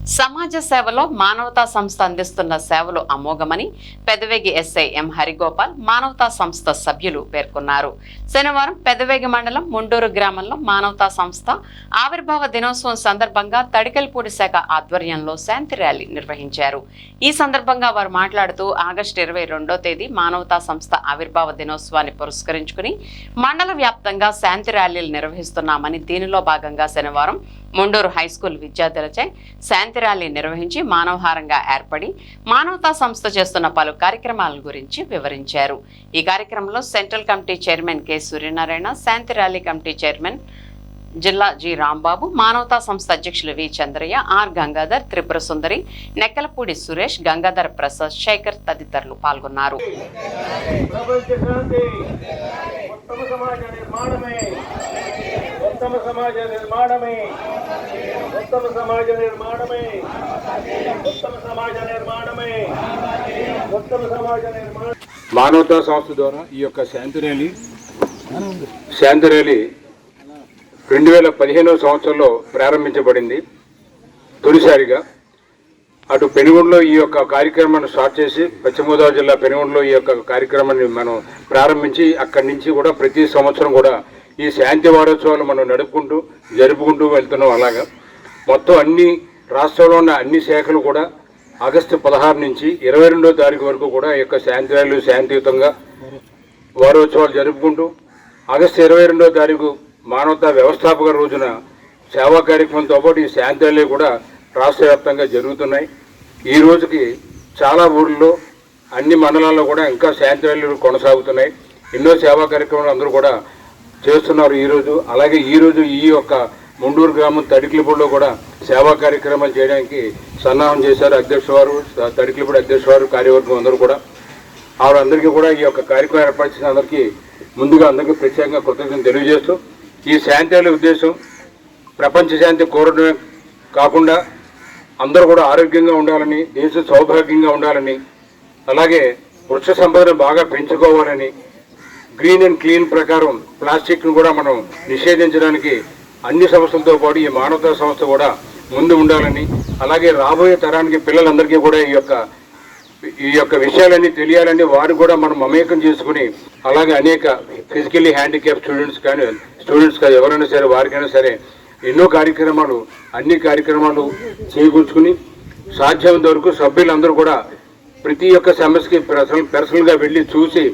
సమాజ సేవలో మానవతా సంస్థ అందిస్తున్న సేవలు అమోఘమని పెదవేగి ఎస్ఐ ఎం హరిగోపాల్ మానవతా సంస్థ సభ్యులు పేర్కొన్నారు. శనివారం పెదవేగి మండలం ముండూరు గ్రామంలో మానవతా సంస్థ ఆవిర్భావ దినోత్సవం సందర్భంగా తడికెలపూడి శాఖ ఆధ్వర్యంలో శాంతి ర్యాలీ నిర్వహించారు. ఈ సందర్భంగా వారు మాట్లాడుతూ ఆగస్టు 22వ తేదీ మానవతా సంస్థ ఆవిర్భావ దినోత్సవాన్ని పురస్కరించుకుని మండల వ్యాప్తంగా శాంతి ర్యాలీలు నిర్వహిస్తున్నామని, దీనిలో భాగంగా శనివారం ముండూరు హైస్కూల్ విద్యార్థులచే శాంతి ర్యాలీ నిర్వహించి మానవహారంగా ఏర్పడి మానవతా సంస్థ చేస్తున్న పలు కార్యక్రమాల గురించి వివరించారు. ఈ కార్యక్రమంలో central committee chairman K Suryanarayana, శాంతి ర్యాలీ కమిటీ చైర్మన్ జిల్లా జి రాంబాబు, మానవతా సంస్థ అధ్యక్షులు వి చంద్రయ్య, ఆర్ గంగాధర్, త్రిపుర సుందరి, నెక్కలపూడి సురేష్, గంగాధర్ ప్రసాద్, శేఖర్ తదితరులు పాల్గొన్నారు. మానవతా సంస్థ ద్వారా ఈ యొక్క శాంతి ర్యాలీ 2015వ సంవత్సరంలో ప్రారంభించబడింది. తొలిసారిగా అటు పెనుగొండలో ఈ యొక్క కార్యక్రమాన్ని స్టార్ట్ చేసి, పశ్చిమ గోదావరి జిల్లా పెనుగొండలో ఈ యొక్క కార్యక్రమాన్ని మనం ప్రారంభించి అక్కడి నుంచి కూడా ప్రతి సంవత్సరం కూడా ఈ శాంతి వారోత్సవాలు మనం జరుపుకుంటూ వెళ్తున్నాం. అలాగా మొత్తం అన్ని రాష్ట్రంలో ఉన్న అన్ని శాఖలు కూడా ఆగస్టు 16 నుంచి 22వ తారీఖు వరకు కూడా ఈ యొక్క శాంతి ర్యాలీలు శాంతియుతంగా వారోత్సవాలు జరుపుకుంటూ ఆగస్టు 22వ తారీఖు మానవతా వ్యవస్థాపక రోజున సేవా కార్యక్రమంతో పాటు ఈ శాంతి ర్యాలీలు కూడా రాష్ట్ర వ్యాప్తంగా జరుగుతున్నాయి. ఈ రోజుకి చాలా ఊళ్ళలో అన్ని మండలాల్లో కూడా ఇంకా శాంతి ర్యాలీలు కొనసాగుతున్నాయి. ఎన్నో సేవా కార్యక్రమాలు అందరూ కూడా చేస్తున్నారు ఈరోజు. అలాగే ఈరోజు ఈ యొక్క ముండూరు గ్రామం తడికిలపూడిలో కూడా సేవా కార్యక్రమాలు చేయడానికి సన్నాహం చేశారు అధ్యక్షుల వారు, తడికిలపూడి అధ్యక్షుల వారు, కార్యవర్గం అందరూ కూడా. వారందరికీ కూడా ఈ యొక్క కార్యక్రమం ఏర్పరిచిన అందరికీ ముందుగా అందరికీ ప్రత్యేకంగా కృతజ్ఞతలు తెలియజేస్తూ, ఈ శాంతి ర్యాలీ ఉద్దేశం ప్రపంచ శాంతి కోరడమే కాకుండా అందరూ కూడా ఆరోగ్యంగా ఉండాలని, దేశ సౌభాగ్యంగా ఉండాలని, అలాగే వృక్ష సంపదను బాగా పెంచుకోవాలని, గ్రీన్ అండ్ క్లీన్ ప్రకారం ప్లాస్టిక్ను కూడా మనం నిషేధించడానికి అన్ని సంస్థలతో పాటు ఈ మానవతా సంస్థ కూడా ముందు ఉండాలని, అలాగే రాబోయే తరానికి పిల్లలందరికీ కూడా ఈ యొక్క విషయాలన్నీ తెలియాలని వారు కూడా మనం మమేకం చేసుకుని, అలాగే అనేక ఫిజికల్లీ హ్యాండిక్యాప్ స్టూడెంట్స్ కానీ ఎవరైనా సరే వారికైనా సరే ఎన్నో కార్యక్రమాలు అన్ని కార్యక్రమాలు చేకూర్చుకుని సాధ్యమైనంత వరకు సభ్యులందరూ కూడా ప్రతి ఒక్క సమస్యకి పర్సనల్గా వెళ్ళి చూసి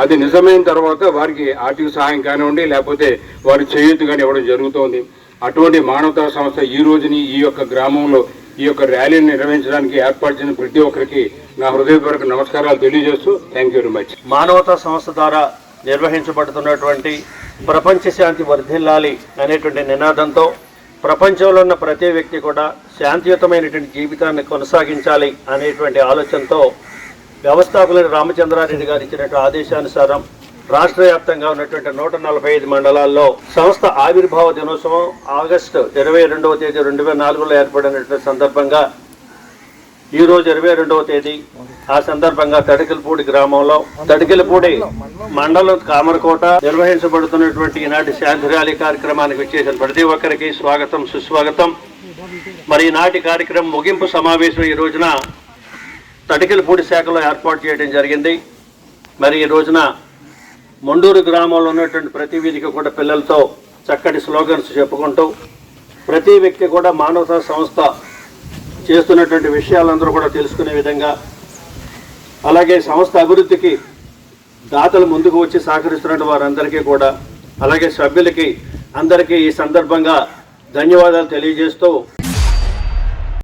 అది నిజమైన తర్వాత వారికి ఆర్థిక సహాయం కానివ్వండి, లేకపోతే వారి చేయూత కానీ ఇవ్వడం జరుగుతోంది. అటువంటి మానవతా సంస్థ ఈ రోజుని ఈ యొక్క గ్రామంలో ఈ యొక్క ర్యాలీని నిర్వహించడానికి ఏర్పాటు చేసిన ప్రతి ఒక్కరికి నా హృదయపూర్వక నమస్కారాలు తెలియజేస్తూ థ్యాంక్ యూ వెరీ మచ్. మానవతా సంస్థ ద్వారా నిర్వహించబడుతున్నటువంటి ప్రపంచ శాంతి వర్ధిల్లాలి అనేటువంటి నినాదంతో ప్రపంచంలో ఉన్న ప్రతి వ్యక్తి కూడా శాంతియుతమైనటువంటి జీవితాన్ని కొనసాగించాలి అనేటువంటి ఆలోచనతో వ్యవస్థాపకులైన రామచంద్రారెడ్డి గారు ఇచ్చినటువంటి ఆదేశానుసారం రాష్ట్ర వ్యాప్తంగా ఉన్నటువంటి 145 మండలాల్లో సంస్థ ఆవిర్భావ దినోత్సవం ఆగస్టు 22వ తేదీ 2004లో ఏర్పడినటువంటి సందర్భంగా ఈరోజు 22వ తేదీ ఆ సందర్భంగా తడికెలపూడి గ్రామంలో తడికెలపూడి మండలం కామరకోట నిర్వహించబడుతున్నటువంటి ఈనాటి శాంతి ర్యాలీ కార్యక్రమానికి వచ్చేసిన ప్రతి ఒక్కరికి స్వాగతం, సుస్వాగతం. మరి ఈనాటి కార్యక్రమం ముగింపు సమావేశం ఈ రోజున తడికెలపూడి శాఖలో ఏర్పాటు చేయడం జరిగింది. మరి ఈ రోజున ముండూరు గ్రామంలో ఉన్నటువంటి ప్రతి వీధికి కూడా పిల్లలతో చక్కటి స్లోగన్స్ చెప్పుకుంటూ ప్రతి వ్యక్తి కూడా మానవతా సంస్థ చేస్తున్నటువంటి విషయాలందరూ కూడా తెలుసుకునే విధంగా, అలాగే సంస్థ అభివృద్ధికి దాతలు ముందుకు వచ్చి సహకరిస్తున్న వారందరికీ కూడా, అలాగే సభ్యులకి అందరికీ ఈ సందర్భంగా ధన్యవాదాలు తెలియజేస్తూ